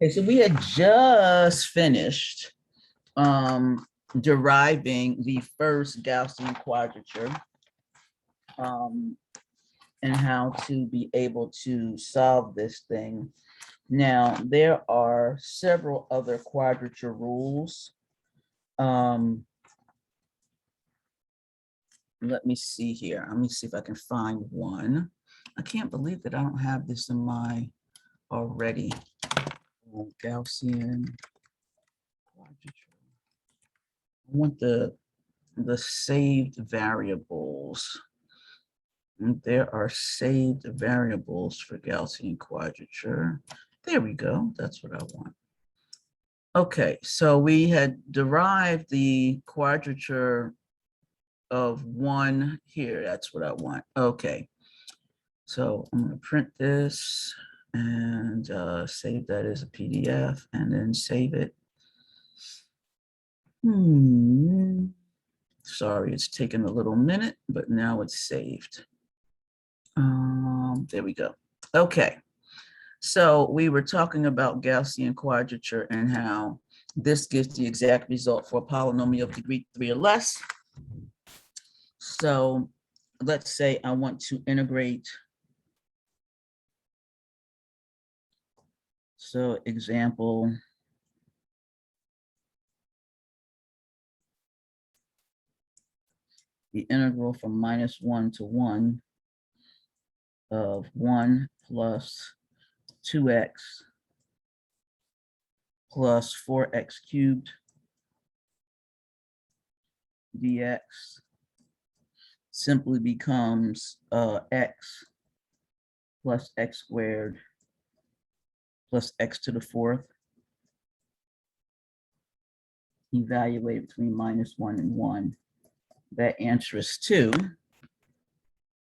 Okay, so we had just finished deriving the first Gaussian quadrature and how to be able to solve this thing. Now, there are several other quadrature rules. Let me see here. Let me see if I can find one. I can't believe that I don't have this in my already. Gaussian quadrature. I want the saved variables. And there are saved variables for Gaussian quadrature. There we go. That's what I want. Okay, so we had derived the quadrature of 1 here. That's what I want. Okay, so I'm going to print this and save that as a PDF and then save it. Sorry, it's taken a little minute, but now it's saved. There we go. Okay, so we were talking about Gaussian quadrature and how this gives the exact result for a polynomial of degree 3 or less. So let's say I want to integrate. So example, the integral from -1 to 1 of 1 plus 2x plus 4x cubed dx simply becomes x plus x squared plus x to the 4th, evaluate between -1 and 1. That answer is 2.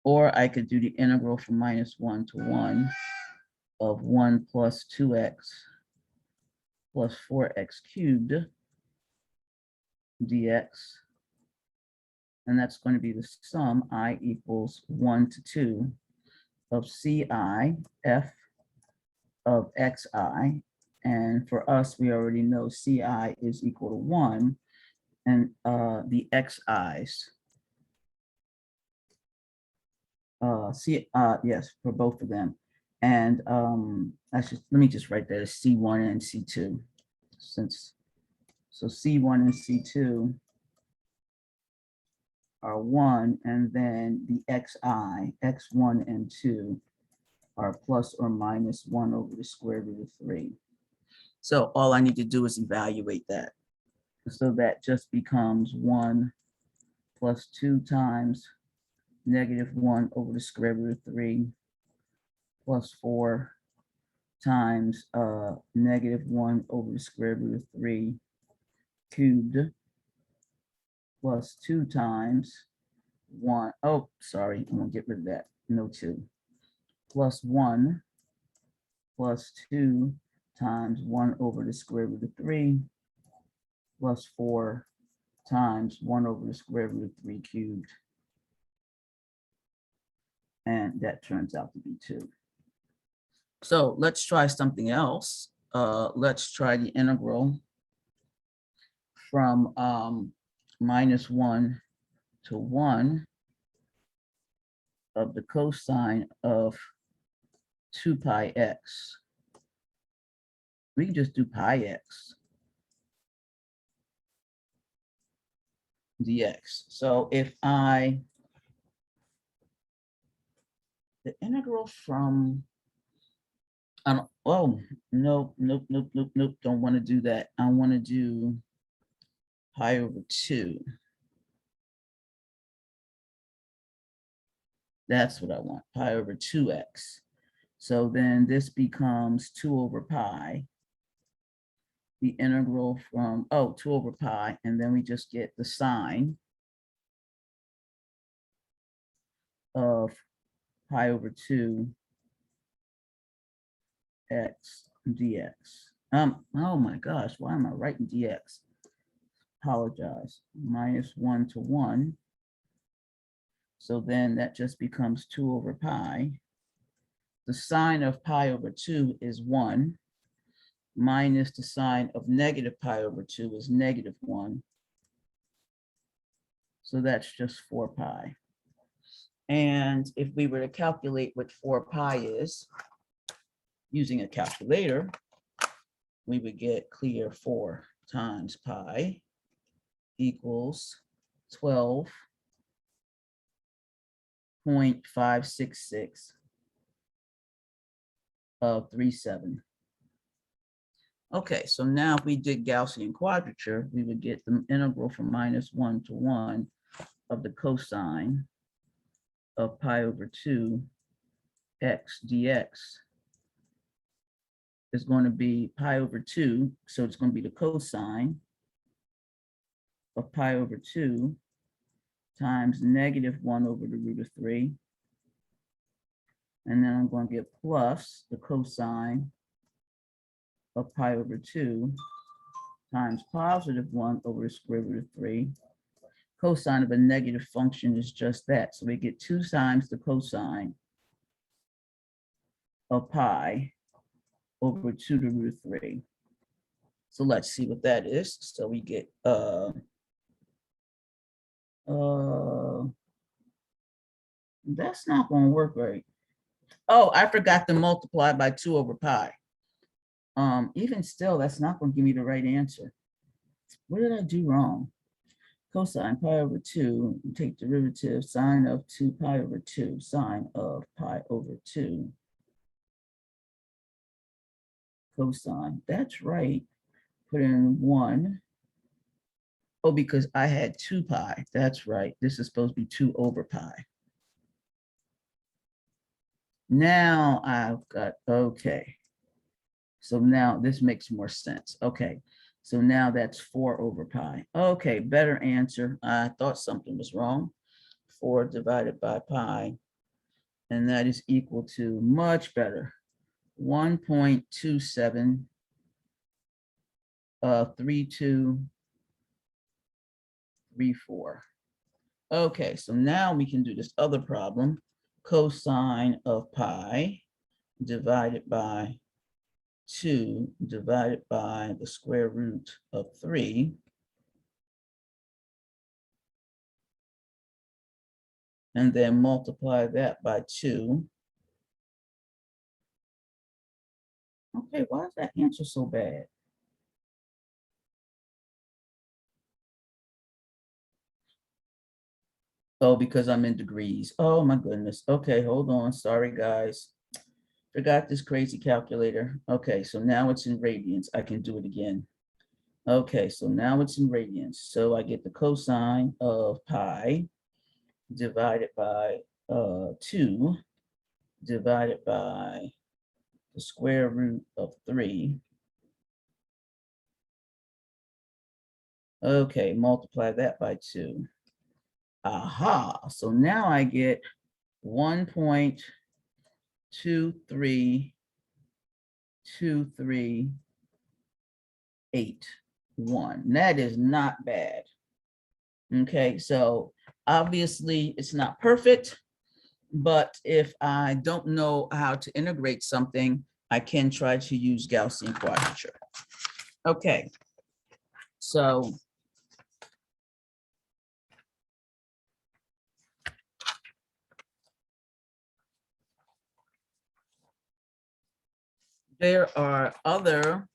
Or I could do the integral from -1 to 1 of 1 plus 2x plus 4x cubed dx. And that's going to be the sum I equals 1 to 2 of ci f of xi. And for us, we already know ci is equal to 1. And the xi's, yes, for both of them. And let me just write that as C1 and C2. So C1 and C2 are 1, and then the xi, x1 and 2 are plus or minus 1 over the square root of 3. So all I need to do is evaluate that. So that just becomes 1 plus 2 times -1 over the square root of 3 plus 4 times -1 over the square root of 3 cubed plus 2 times 1. Oh, sorry, I'm gonna get rid of that. No 2. Plus 1 plus 2 times 1 over the square root of 3 plus 4 times 1 over the square root of 3 cubed. And that turns out to be 2. So let's try something else. Let's try the integral from -1 to 1 of the cosine of 2 pi x. We can just do pi x dx. So if the integral from, oh, nope, don't want to do that. I want to do pi over 2. That's what I want, pi over 2x. So then this becomes 2 over pi. The integral from, 2 over pi, and then we just get the sine of pi over 2 x dx. Oh my gosh, why am I writing dx? Apologize. -1 to 1. So then that just becomes 2 over pi. The sine of pi over 2 is 1. minus the sign of negative pi over 2 is -1. So that's just 4 pi. And if we were to calculate what 4 pi is using a calculator, we would get clear 4 times pi equals 12.566 of 37. Okay, so now if we did Gaussian quadrature, we would get the integral from -1 to 1 of the cosine of pi over 2 x dx is going to be pi over 2. So it's going to be the cosine of pi over 2 times -1 over the root of 3. And then I'm going to get plus the cosine of pi over 2 times +1 over the square root of 3. Cosine of a negative function is just that. So we get 2 times the cosine of pi over 2 to the root of 3. So let's see what that is. So we get that's not going to work right. Oh, I forgot to multiply by 2 over pi. Even still, that's not going to give me the right answer. What did I do wrong? Cosine pi over 2, take derivative, sine of 2 pi over 2, sine of pi over 2. Cosine, that's right. Put in 1. Oh, because I had 2 pi. That's right. This is supposed to be 2 over pi. Now I've got, okay. So now this makes more sense. Okay. So now that's 4 over pi. Okay, better answer. I thought something was wrong. 4 divided by pi. And that is equal to much better. 1.27 3234. Okay, so now we can do this other problem. Cosine of pi divided by 2 divided by the square root of 3. And then multiply that by 2. Okay, why is that answer so bad? Oh, because I'm in degrees. Oh my goodness. Okay, hold on. Sorry, guys. Forgot this crazy calculator. Okay, so now it's in radians. I can do it again. Okay, so now it's in radians. So I get the cosine of pi divided by 2 divided by the square root of 3. Okay, multiply that by 2. Aha, so now I get 1.23238.1. That is not bad. Okay, so obviously it's not perfect, but if I don't know how to integrate something, I can try to use Gaussian quadrature. Okay, so there are other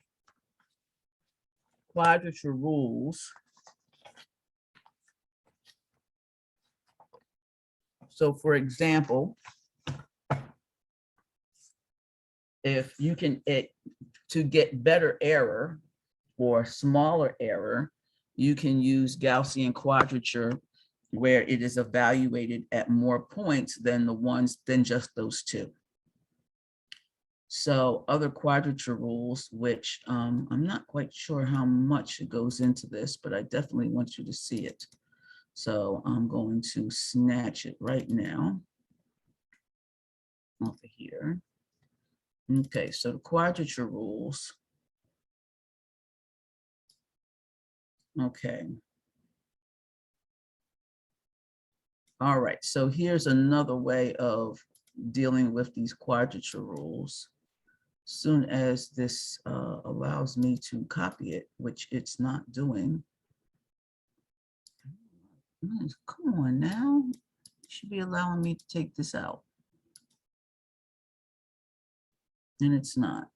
quadrature rules. So for example, if you can, to get better error or smaller error, you can use Gaussian quadrature where it is evaluated at more points than just those 2. So other quadrature rules, which I'm not quite sure how much it goes into this, but I definitely want you to see it. So I'm going to snatch it right now over here. Okay, so the quadrature rules. Okay. All right, so here's another way of dealing with these quadrature rules. Soon as this allows me to copy it, which it's not doing. Come on now. It should be allowing me to take this out. And it's not.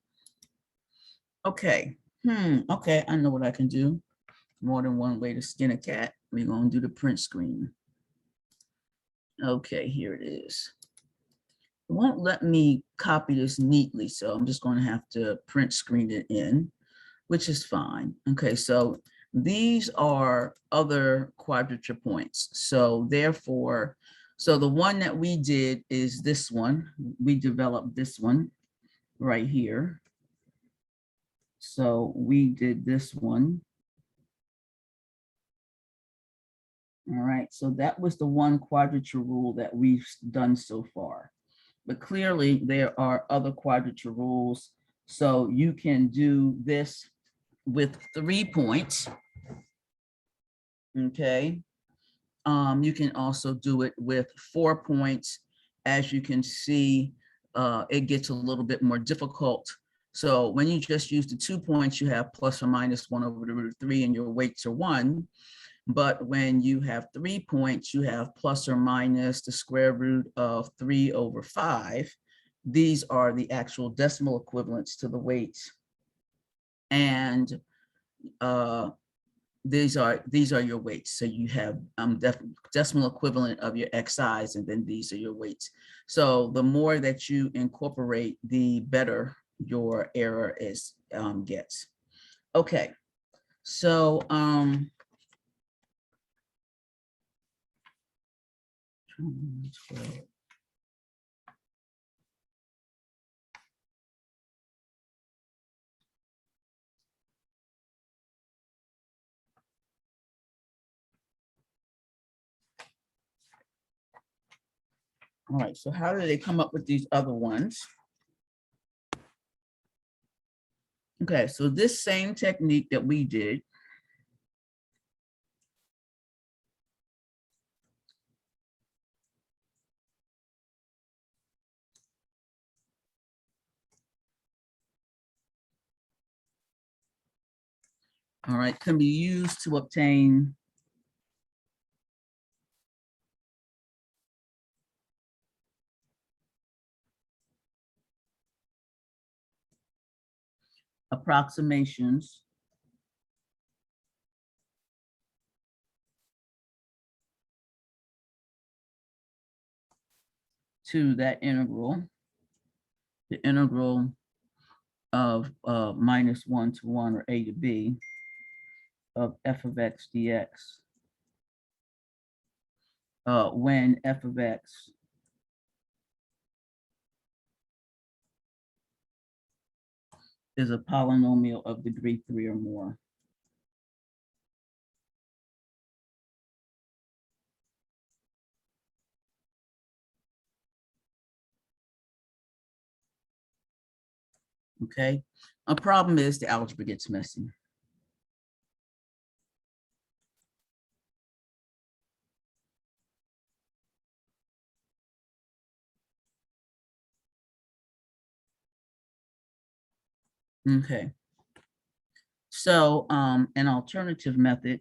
Okay. Okay, I know what I can do. More than one way to skin a cat. We're going to do the print screen. Okay, here it is. It won't let me copy this neatly, so I'm just going to have to print screen it in, which is fine. Okay, so these are other quadrature points. So therefore, so the one that we did is this one. We developed this one right here. So we did this one. All right, so that was the one quadrature rule that we've done so far. But clearly there are other quadrature rules. So you can do this with 3 points. Okay. You can also do it with 4 points. As you can see, it gets a little bit more difficult. So when you just use the 2 points, you have plus or minus 1 over the root of 3 and your weights are 1. But when you have 3 points, you have plus or minus the square root of 3 over 5. These are the actual decimal equivalents to the weights. And these are your weights. So you have decimal equivalent of your xi's, and then these are your weights. So the more that you incorporate, the better your error is gets. Okay, so all right, so how did they come up with these other ones? Okay, so this same technique that we did, all right, can be used to obtain approximations to that integral, the integral of minus 1 to 1 or a to b of f of x dx when f of x is a polynomial of degree 3 or more. Okay, a problem is the algebra gets messy. Okay, so an alternative method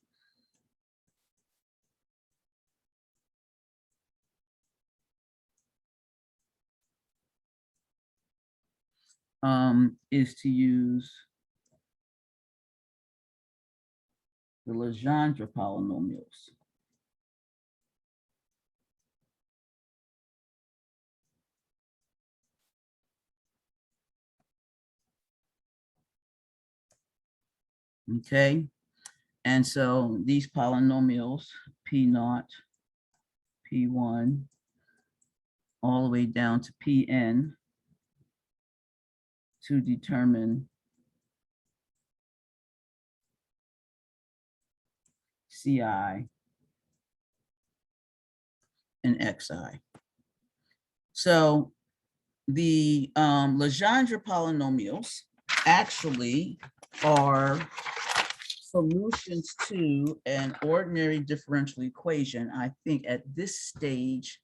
is to use the Legendre polynomials. Okay, and so these polynomials, P0, P1, all the way down to Pn, to determine Ci and Xi. So the Legendre polynomials actually are solutions to an ordinary differential equation. I think at this stage,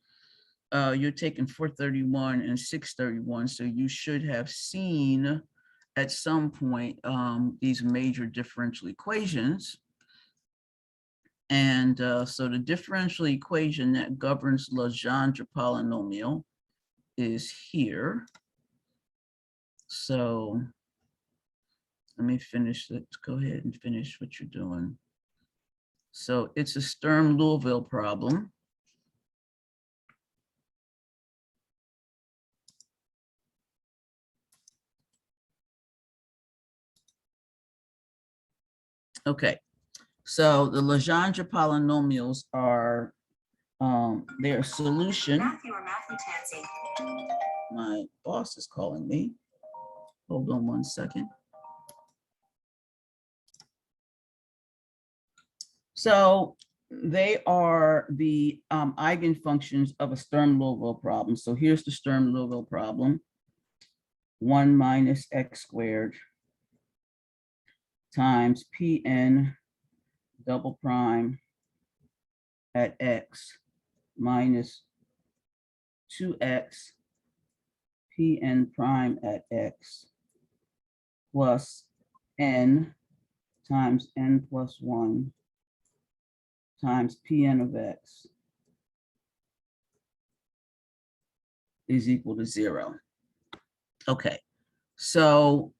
you're taking 431 and 631, so you should have seen at some point these major differential equations. And so the differential equation that governs Legendre polynomial is here. So let me finish. Let's go ahead and finish what you're doing. So it's a Sturm-Liouville problem. Okay, so the Legendre polynomials are their solution. Matthew or Matthew Tansy. My boss is calling me. Hold on one second. So they are the eigenfunctions of a Sturm-Liouville problem. So here's the Sturm-Liouville problem. 1 minus x squared times Pn double prime at x minus 2x Pn prime at x plus n times n plus 1 times Pn of x is equal to 0. Okay, so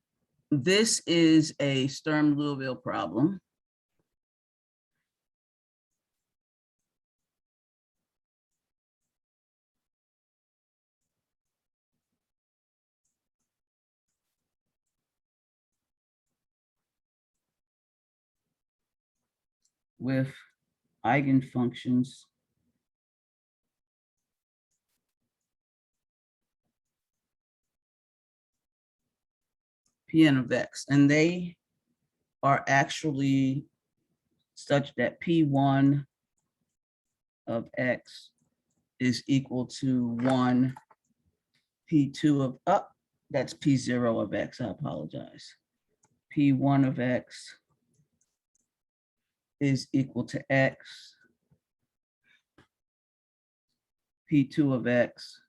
this is a Sturm-Liouville problem. With eigenfunctions Pn of x, and they are actually such that P1 of x is equal to 1, P2 of up, that's P0 of x, I apologize. P1 of x is equal to x, P2 of x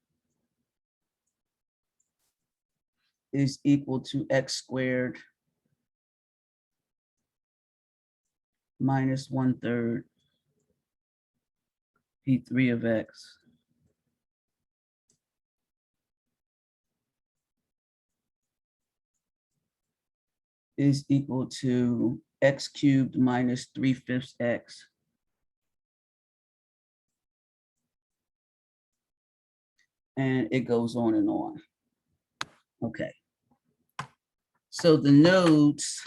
is equal to x squared minus 1/3 P3 of x is equal to x cubed minus 3/5 x and it goes on and on. Okay. So the nodes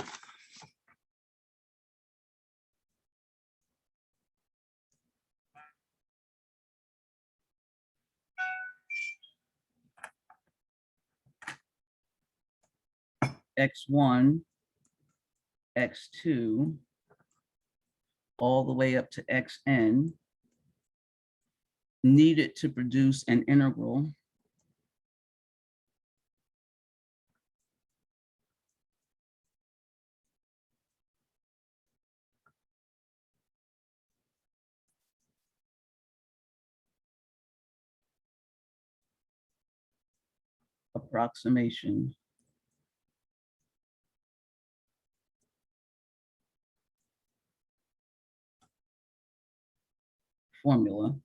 x1, x2, all the way up to xn needed to produce an integral approximation formula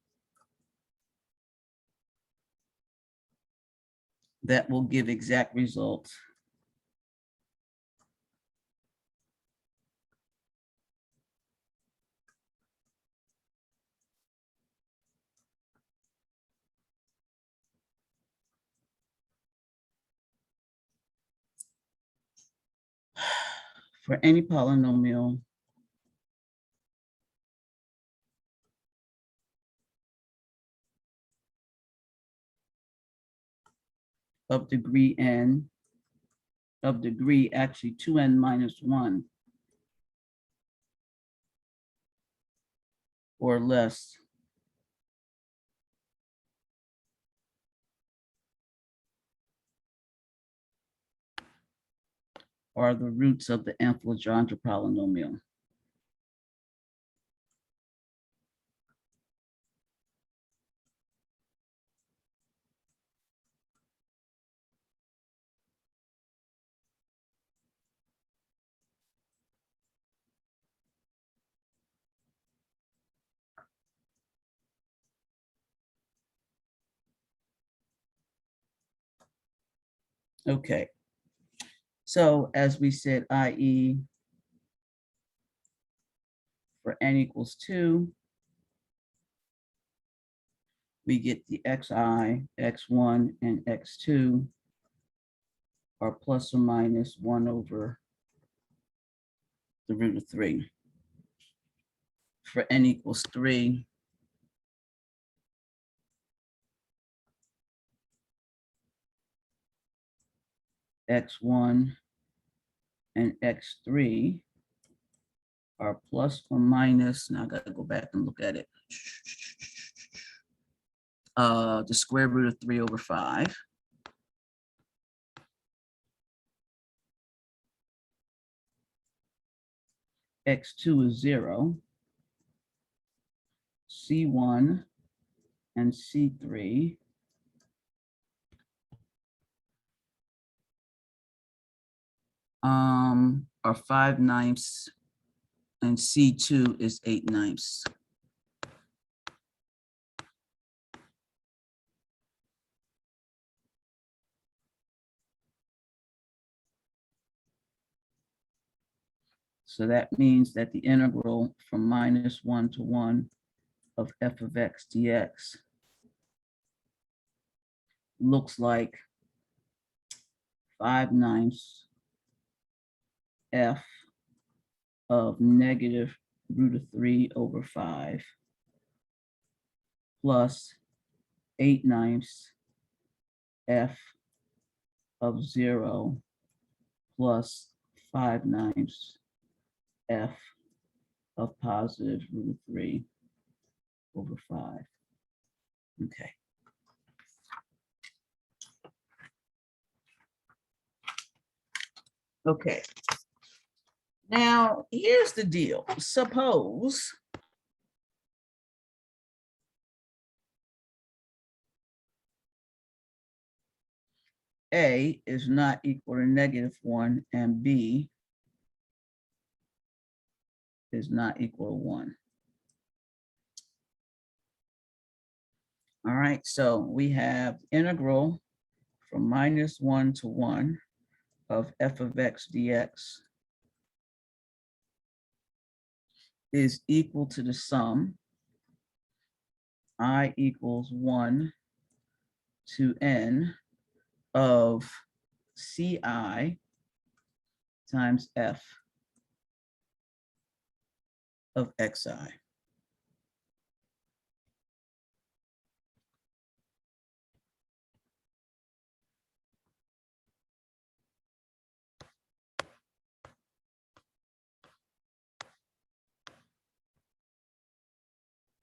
that will give exact results for any polynomial of degree n, of degree actually 2n minus 1 or less are the roots of the nth Legendre polynomial. Okay. So as we said, i.e. for n equals 2, we get the xi, x1, and x2 are plus or minus 1 over the root of 3. For n equals 3, x1 and x3 are plus or minus, now I gotta go back and look at it, the square root of 3 over 5. X2 is 0. C1 and C3 are 5/9, and C2 is 8/9. So that means that the integral from -1 to 1 of f of x dx looks like 5/9 f of negative root of 3 over 5 plus 8/9 f of 0 plus 5/9 f of positive root of 3 over 5. Okay. Okay. Now, here's the deal. Suppose A is not equal to -1 and B is not equal to 1. All right, so we have integral from -1 to 1 of f of x dx is equal to the sum I equals 1 to n of ci times f of xi.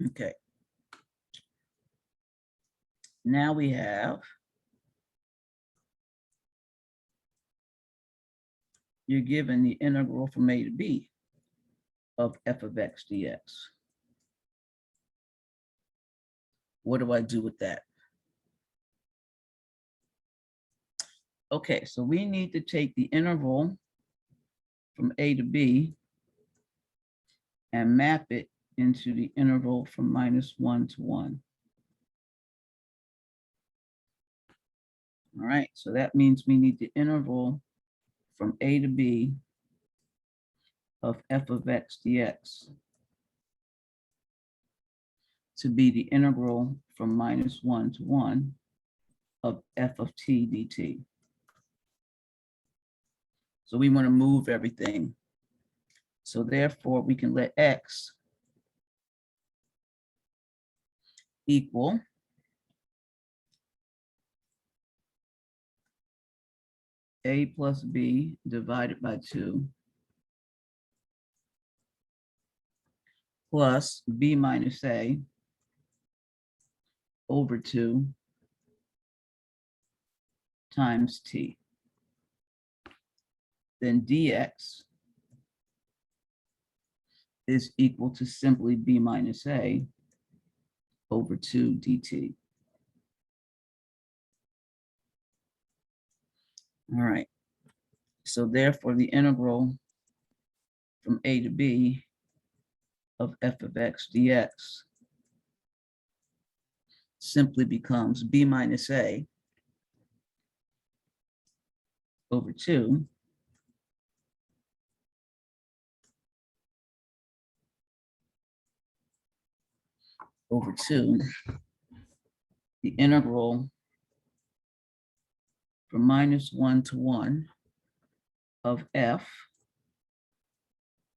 Okay. Now we have, you're given the integral from a to b of f of x dx. What do I do with that? Okay, so we need to take the interval from a to b and map it into the interval from -1 to 1. All right, so that means we need the interval from a to b of f of x dx to be the integral from -1 to 1 of f of t dt. So we want to move everything. So therefore, we can let x equal a plus b divided by 2 plus b minus a over 2 times t. Then dx is equal to simply b minus a over 2 dt. All right. So therefore, the integral from a to b of f of x dx simply becomes b minus a over 2 over 2, the integral from -1 to 1 of f.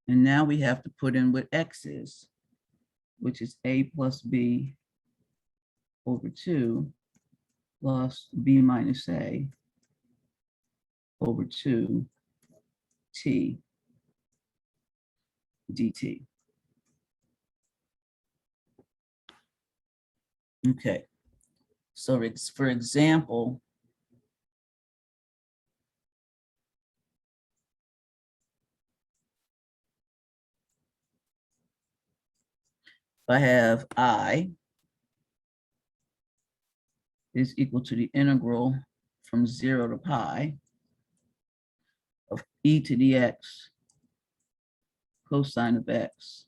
And now we have to put in what x is, which is a plus b over 2 plus b minus a over 2 t dt. Okay, so it's, for example, I have I is equal to the integral from 0 to pi of e to the x cosine of x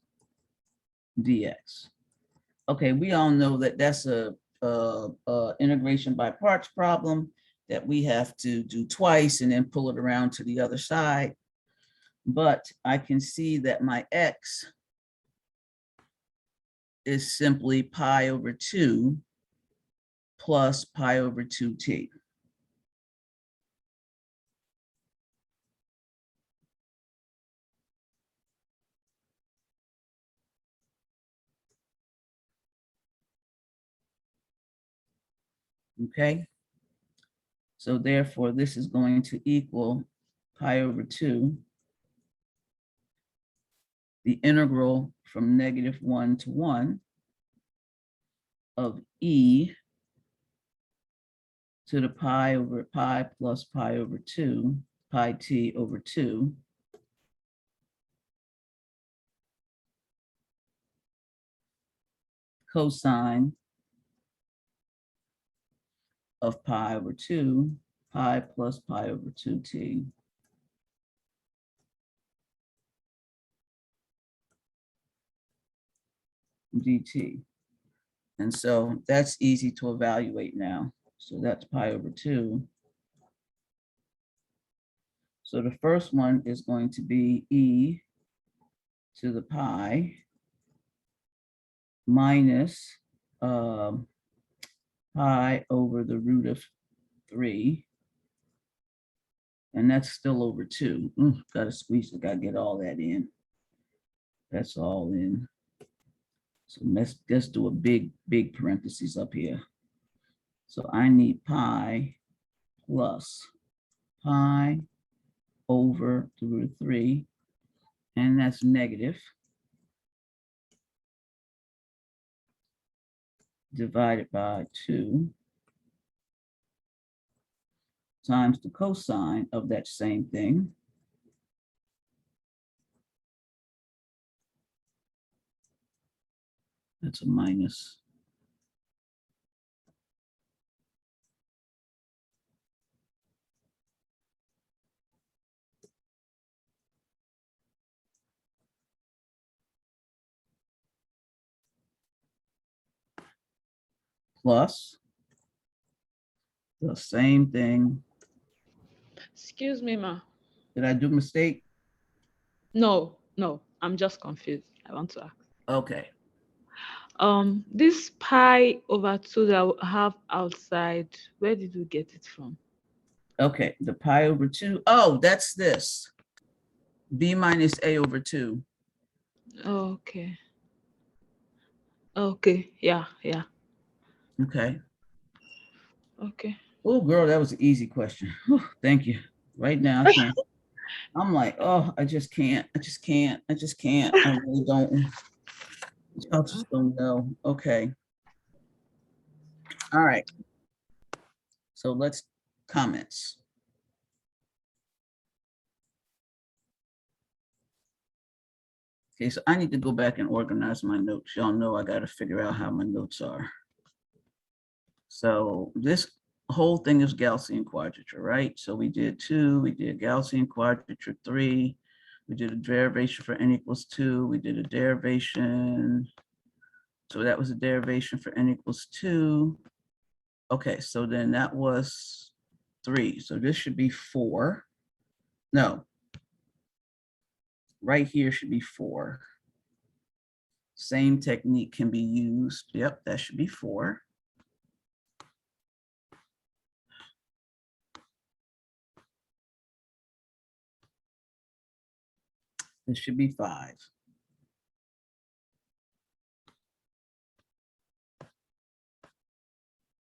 dx. Okay, we all know that that's a integration by parts problem that we have to do twice and then pull it around to the other side. But I can see that my x is simply pi over 2 plus pi over 2t. Okay, so therefore this is going to equal pi over 2, the integral from -1 to 1 of e to the pi over pi plus pi over 2, pi t over 2, cosine of pi over 2, pi plus pi over 2t dt. And so that's easy to evaluate now. So that's pi over 2. So the first one is going to be e to the pi minus pi over the root of 3. And that's still over 2. Gotta squeeze it, gotta get all that in. That's all in. So let's do a big parentheses up here. So I need pi plus pi over the root of 3, and that's negative, divided by 2 times the cosine of that same thing. That's a minus. Plus the same thing. Excuse me, ma. Did I do a mistake? No, I'm just confused. I want to ask. Okay. This pi over 2 that we have outside, where did we get it from? Okay, the pi over 2. Oh, that's this. B minus A over 2. Okay. Okay. Yeah. Okay. Okay. Oh, girl, that was an easy question. Whew, thank you. Right now, I can't. I'm like, oh, I just can't. I really don't. I just don't know. Okay. All right. So let's comments. Okay, so I need to go back and organize my notes. Y'all know I got to figure out how my notes are. So this whole thing is Gaussian quadrature, right? So we did 2, we did Gaussian quadrature 3, we did a derivation for n equals 2, we did a derivation. So that was a derivation for n equals 2. Okay, so then that was 3. So this should be 4. No. Right here should be 4. Same technique can be used. Yep, that should be 4. This should be 5.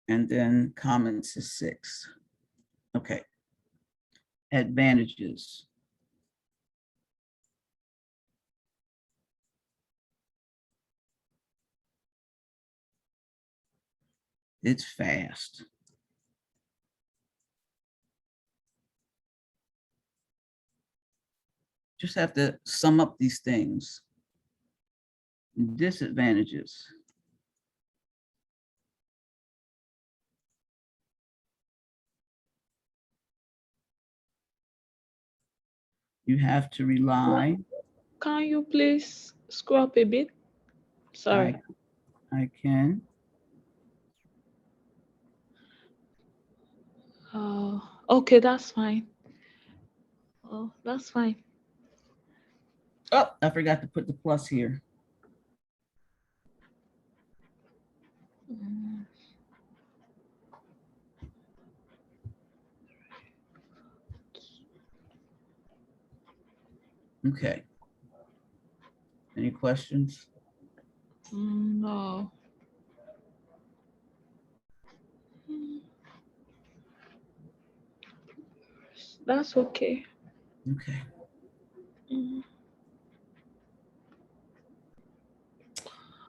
And then comments is 6. Okay. Advantages. It's fast. Just have to sum up these things. Disadvantages. You have to rely. Can you please scroll up a bit? Sorry. I can. Okay, that's fine. Oh, that's fine. Oh, I forgot to put the plus here. Okay. Any questions? No. That's okay. Okay.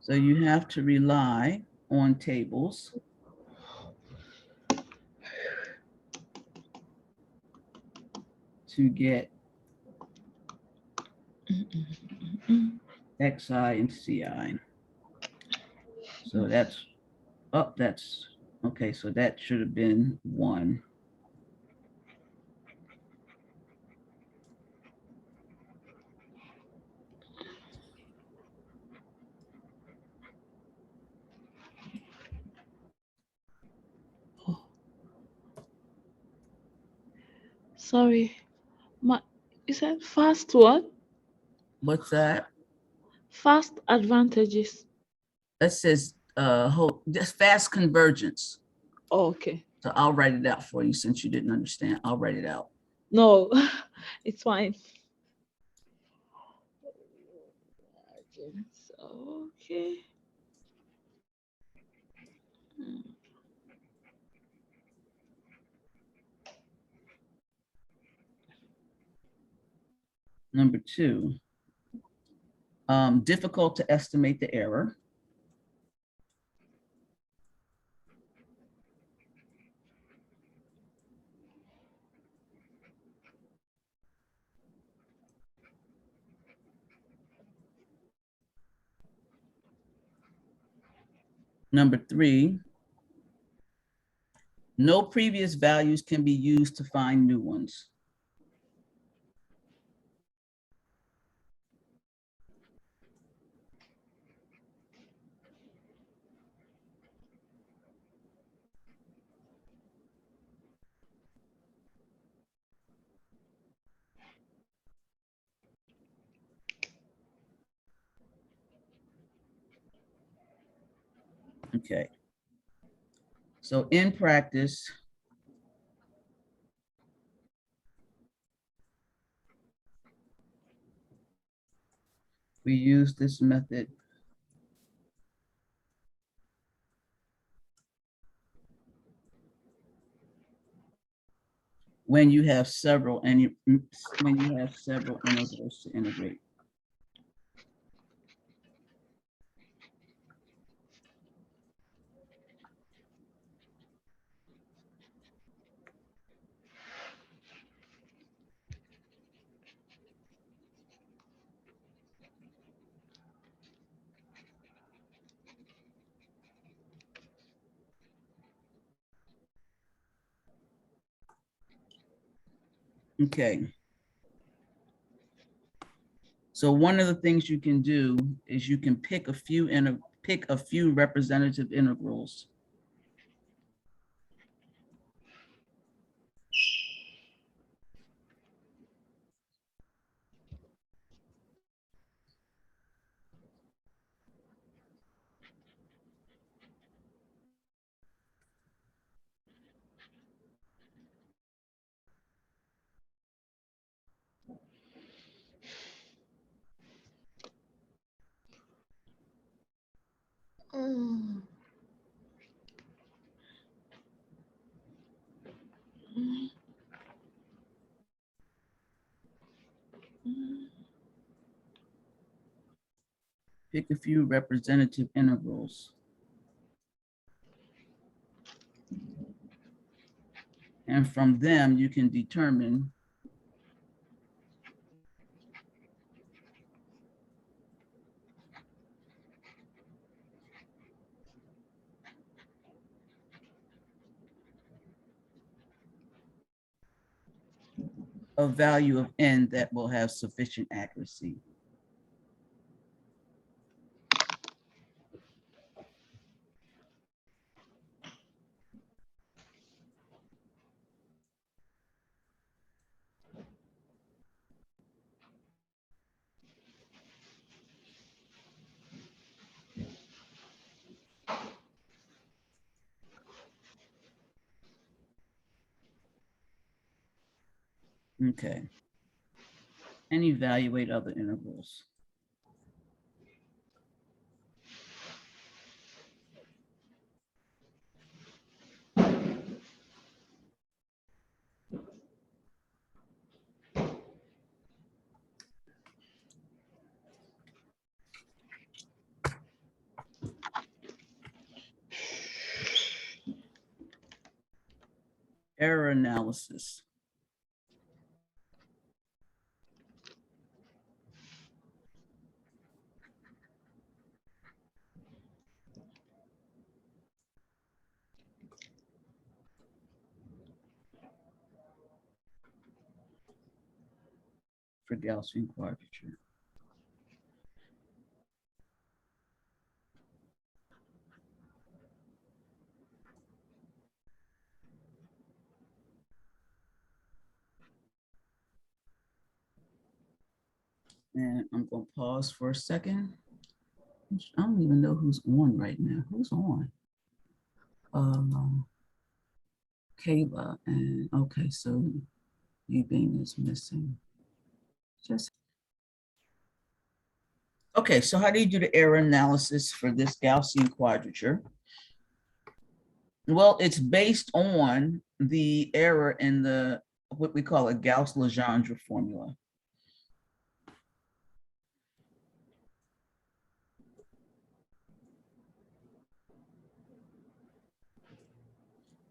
So you have to rely on tables to get XI and CI. So that's that's okay. So that should have been 1. Sorry. You said fast what? What's that? Fast advantages. That says just fast convergence. Oh, okay. So I'll write it out for you since you didn't understand. I'll write it out. No, it's fine. Okay. Number 2, difficult to estimate the error. Number 3, no previous values can be used to find new ones. Okay. So in practice, we use this method when you have several integrals to integrate. Okay. So one of the things you can do is you can pick a few representative integrals. Pick a few representative intervals. And from them, you can determine a value of n that will have sufficient accuracy. Okay. And evaluate other intervals. Error analysis. For Gaussian quadrature. And I'm going to pause for a second. I don't even know who's on right now. Who's on? Kayla. And okay, so Eugene is missing. Just okay, so how do you do the error analysis for this Gaussian quadrature? Well, it's based on the error in the what we call a Gauss-Legendre formula.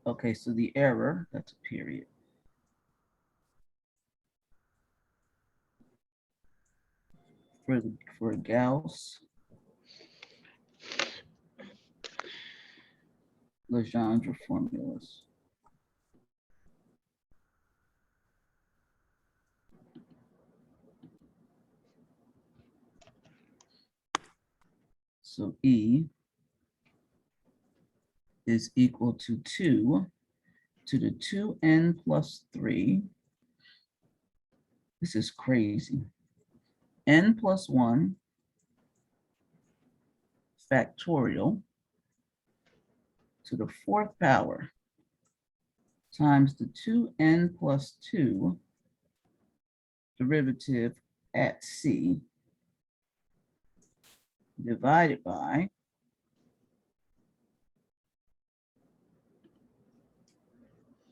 Okay, so the error, that's a period. For Gauss Legendre formulas. So E is equal to 2 to the 2n plus 3. This is crazy. N plus 1 factorial to the 4th power times the 2n plus 2 derivative at C divided by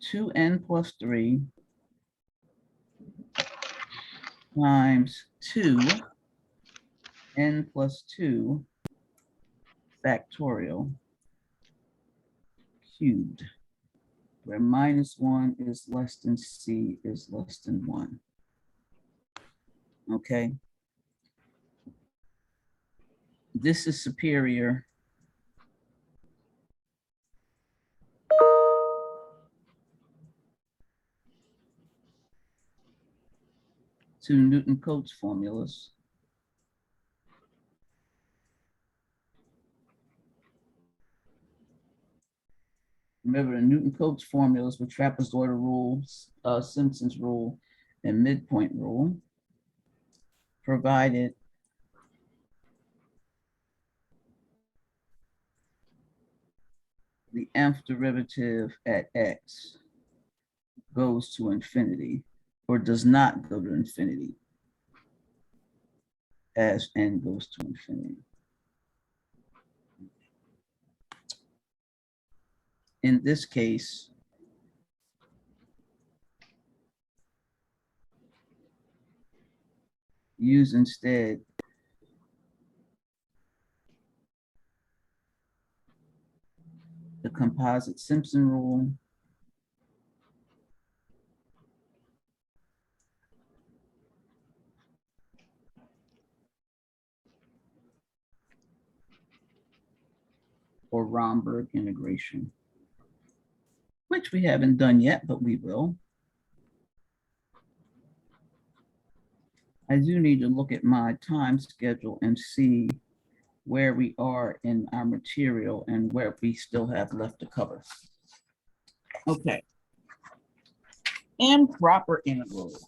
2n plus 3 times 2n plus 2 factorial cubed, where -1 is less than C is less than 1. Okay. This is superior to Newton-Cotes formulas. Remember, the Newton-Cotes formulas were trapezoidal rules, Simpson's rule, and midpoint rule, provided the nth derivative at x goes to infinity, or does not go to infinity as n goes to infinity. In this case, use instead the composite Simpson rule. Or Romberg integration, which we haven't done yet, but we will. I do need to look at my time schedule and see where we are in our material and where we still have left to cover. Okay. Improper integrals.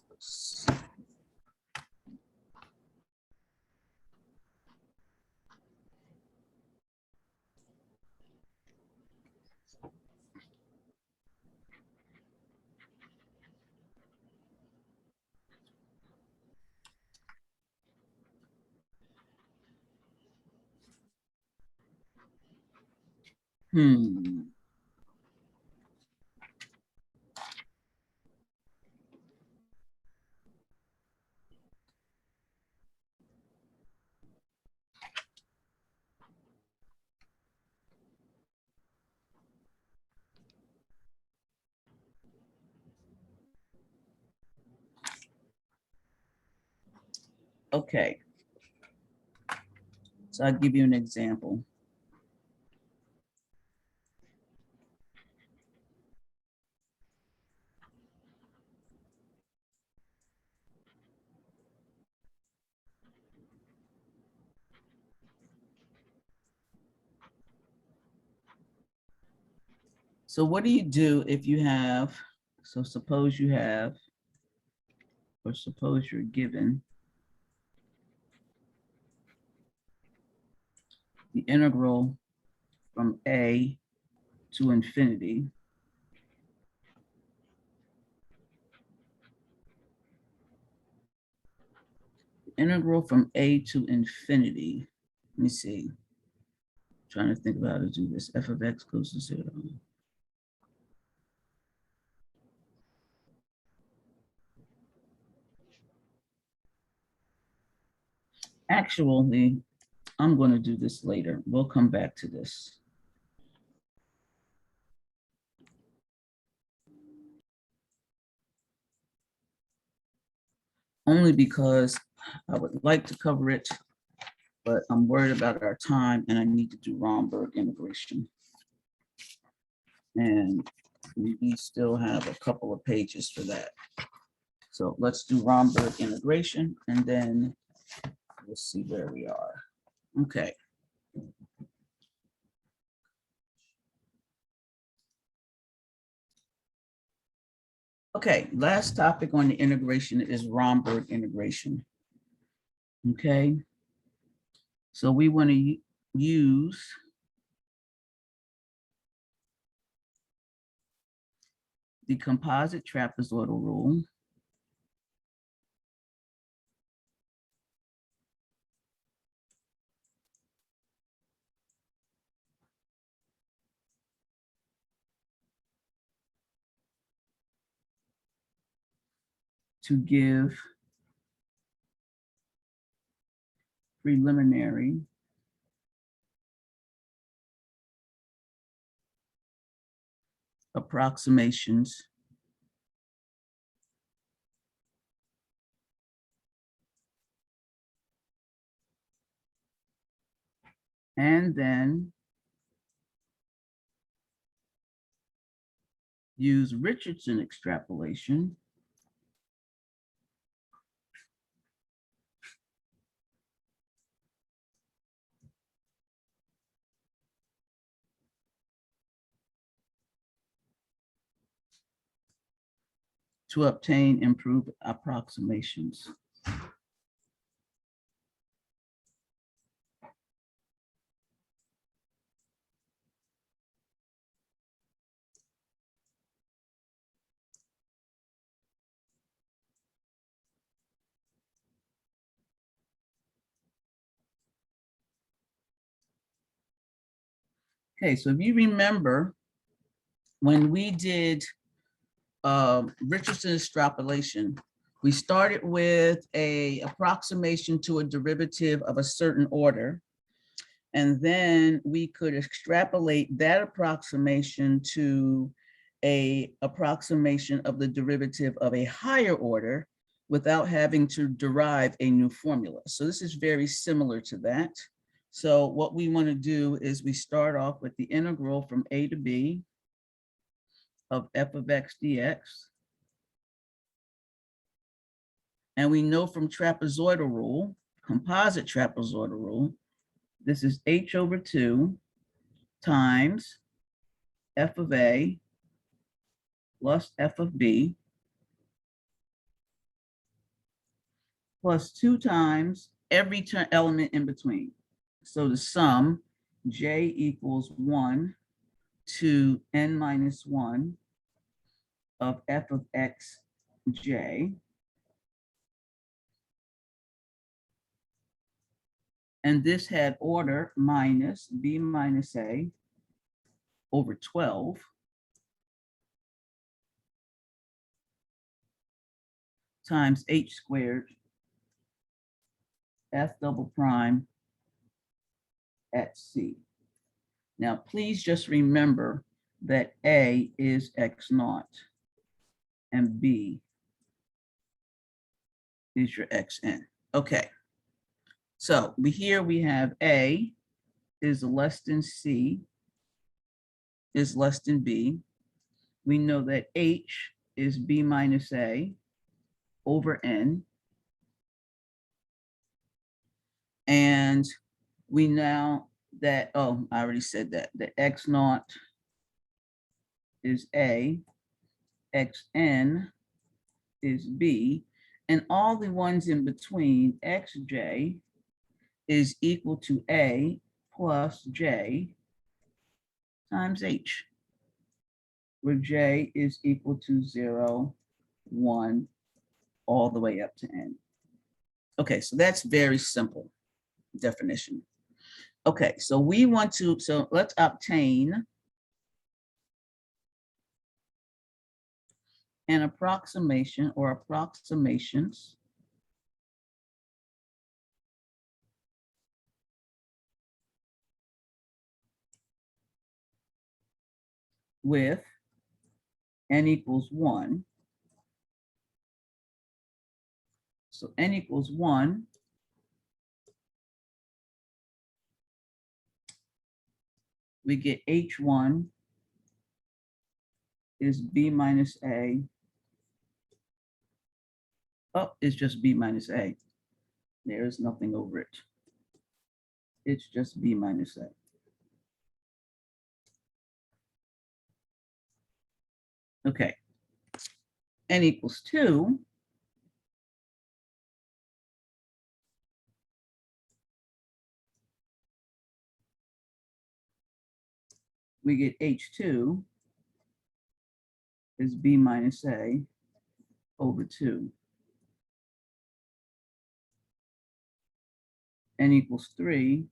Okay. So I'll give you an example. So what do you do if you have, so suppose you have, or suppose you're given the integral from a to infinity. The integral from a to infinity. Let me see. Trying to think about how to do this. F of x goes to 0. Actually, I'm going to do this later. We'll come back to this. Only because I would like to cover it, but I'm worried about our time and I need to do Romberg integration. And we still have a couple of pages for that. So let's do Romberg integration and then we'll see where we are. Okay. Okay, last topic on the integration is Romberg integration. Okay, so we want to use the composite trapezoidal rule to give preliminary approximations and then use Richardson extrapolation to obtain improved approximations. Okay, so if you remember, when we did Richardson extrapolation, We started with a approximation to a derivative of a certain order. And then we could extrapolate that approximation to a approximation of the derivative of a higher order without having to derive a new formula. So this is very similar to that. So what we want to do is we start off with the integral from a to b of f of x dx. And we know from trapezoidal rule, composite trapezoidal rule, this is h over 2 times f of a plus f of b plus 2 times every element in between. So the sum, j equals 1 to n minus 1 of f of x j. And this had order minus b minus a over 12 times h squared f double prime at c. Now, please just remember that a is x naught and b is your xn. Okay, so here we have a is less than c is less than b. We know that h is b minus a over n. And we now that, oh, I already said that, the x naught is a, xn is b, and all the ones in between, xj is equal to a plus j times h, where j is equal to 0, 1, all the way up to n. Okay, so that's very simple definition. Okay, so we want to, so let's obtain an approximation or approximations with n equals 1. So n equals 1 we get h1 is b minus a. Oh, it's just b minus a. There is nothing over it. It's just b minus a. Okay. N equals 2. We get h2 is b minus a over 2. N equals 3.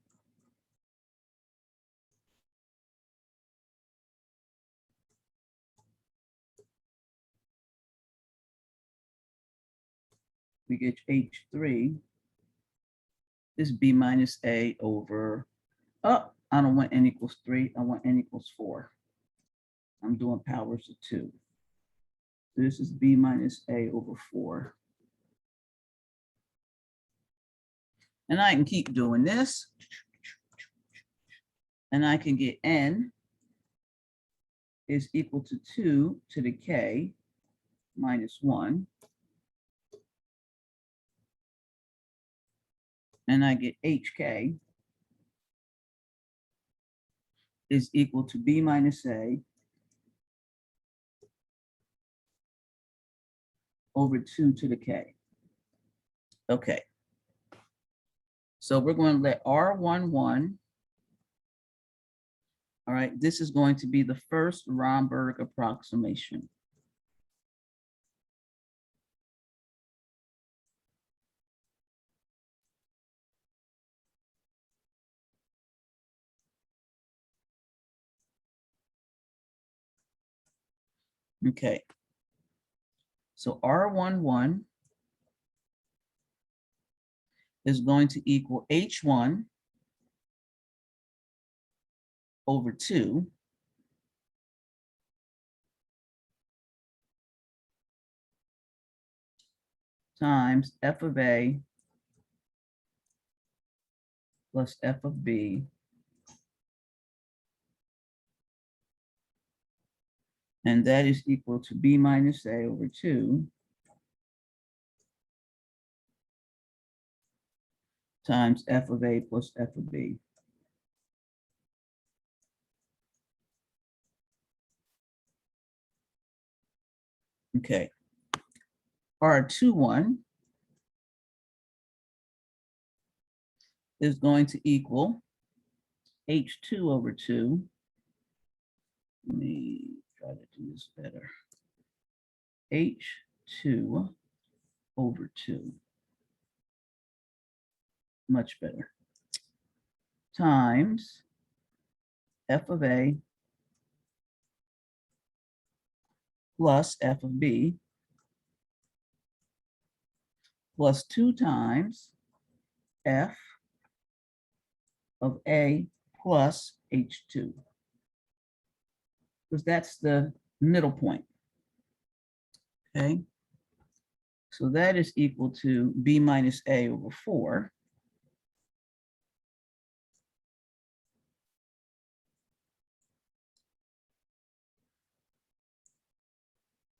We get h3 is b minus a over, oh, I don't want n equals 3. I want n equals 4. I'm doing powers of 2. This is b minus a over 4. And I can keep doing this. And I can get n is equal to 2 to the k minus 1. And I get hk is equal to b minus a over 2 to the k. Okay. So we're going to let R11, all right, this is going to be the first Romberg approximation. Okay. So R11 is going to equal H1 over 2 times f of A plus f of B and that is equal to B minus A over 2 times f of A plus f of B. Okay, R21 is going to equal H2 over 2. Let me try to do this better. H2 over 2. Much better. Times f of A plus f of B plus 2 times f of A plus H2. Because that's the middle point. Okay. So that is equal to B minus A over 4.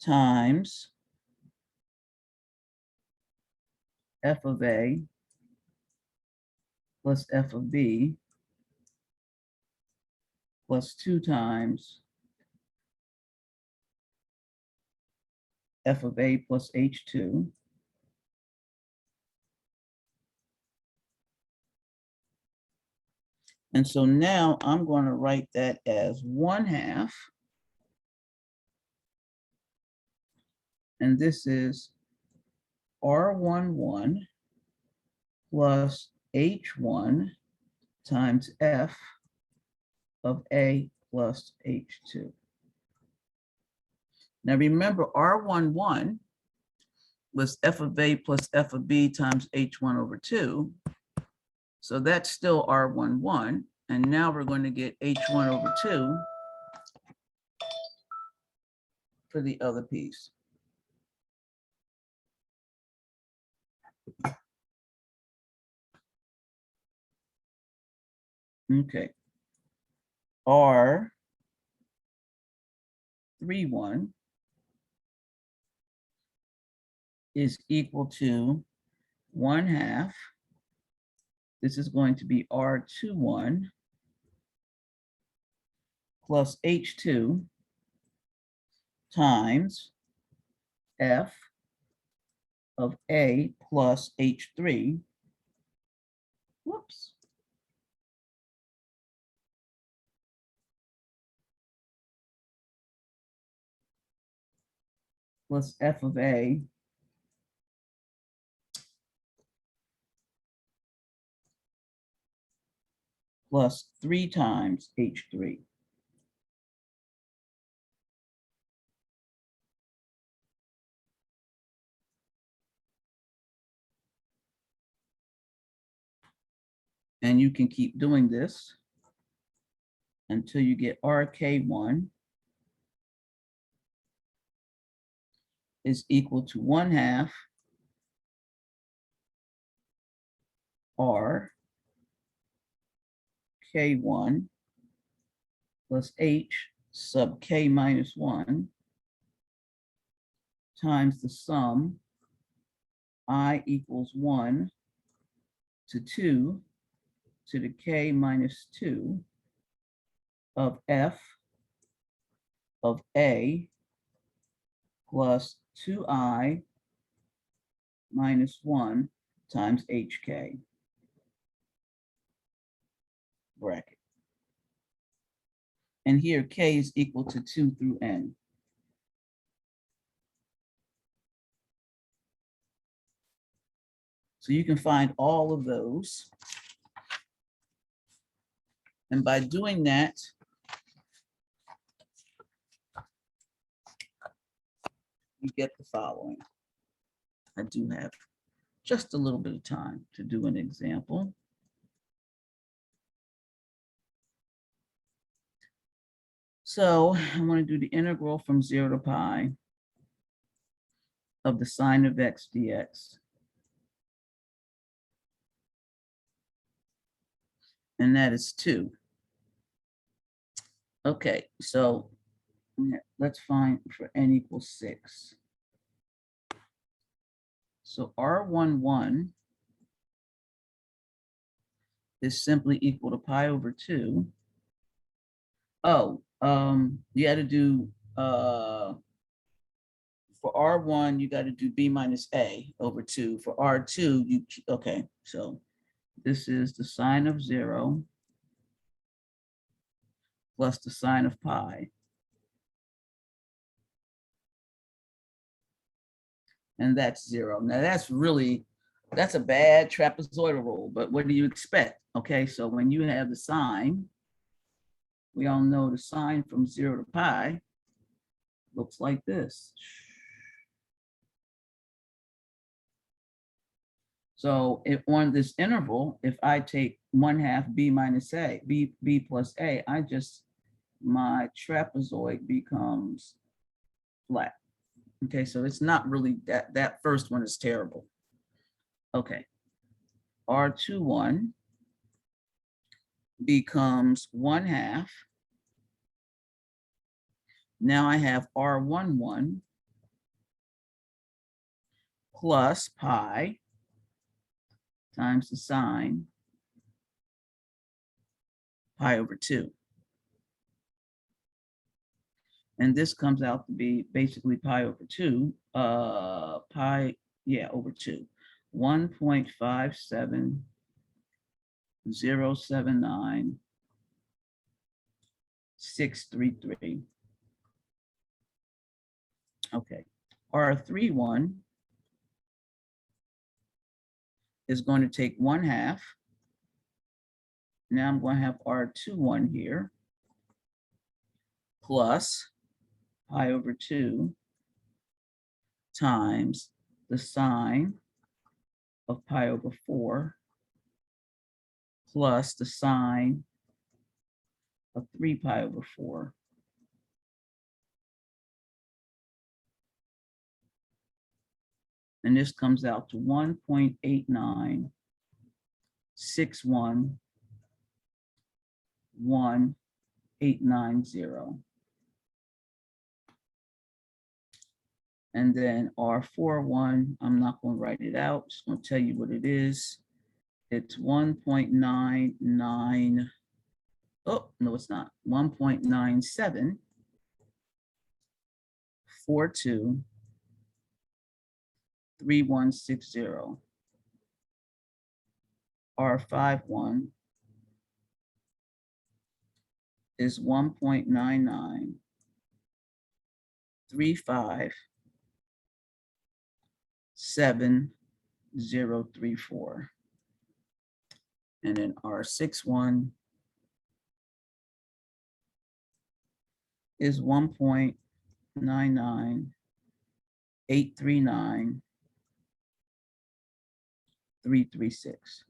Times f of A plus f of B plus 2 times f of A plus H2. And so now I'm going to write that as 1/2. And this is R11 plus H1 times f of A plus H2. Now remember, R11 was f of A plus f of B times H1 over 2. So that's still R11. And now we're going to get H1 over 2 for the other piece. Okay. R31 is equal to 1/2. This is going to be R21 plus H2 times f of A plus H3. Whoops. Plus f of A plus 3 times H3. And you can keep doing this until you get RK1 is equal to 1/2 R K1 plus H sub K minus 1 times the sum I equals 1 to 2 to the K minus 2 of F of A plus 2I minus 1 times HK bracket. And here K is equal to 2 through N. So you can find all of those. And by doing that, you get the following. I do have just a little bit of time to do an example. So I want to do the integral from 0 to pi of the sine of x dx. And that is 2. Okay, so let's find for n equals 6. So R11 is simply equal to pi over 2. Oh, you had to do, for R1, you got to do B minus A over 2. For R2, okay, so this is the sine of 0 plus the sine of pi. And that's 0. Now that's a bad trapezoidal rule, but what do you expect? Okay, so when you have the sine, we all know the sine from 0 to pi looks like this. So if on this interval, if I take 1/2 b minus a, b plus a, my trapezoid becomes flat. Okay, so it's not really that first one is terrible. Okay, R21 becomes 1/2. Now I have R11 plus pi times the sine pi over 2. And this comes out to be basically pi over 2, over 2. 1.57079,633. Okay, R31 is going to take 1/2. Now I'm going to have R21 here plus pi over 2 times the sine of pi over 4 plus the sine of 3 pi over 4. And this comes out to 1.89611,890. And then R41, I'm not going to write it out, just going to tell you what it is. It's 1.99, oh, no, it's not, 1.97423160. R51 is 1.99357034. And then R61 is 1.99839,336.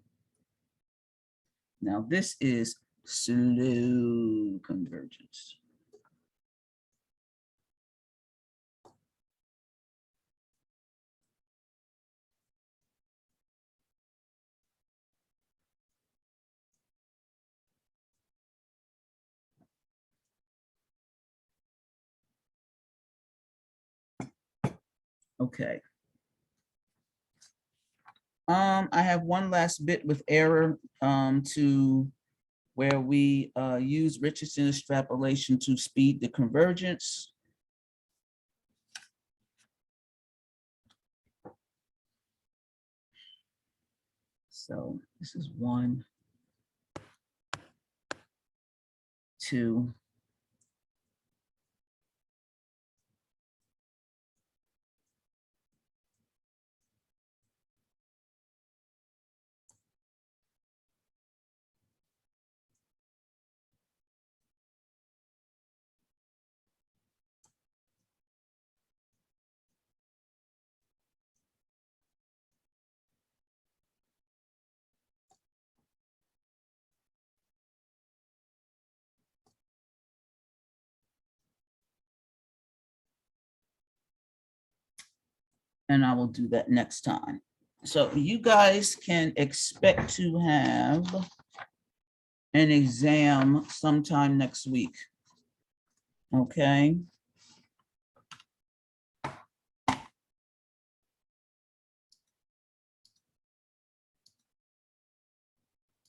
Now this is slow convergence. Okay. I have one last bit with error to where we use Richardson extrapolation to speed the convergence. So this is 1, 2, And I will do that next time. So you guys can expect to have an exam sometime next week. Okay.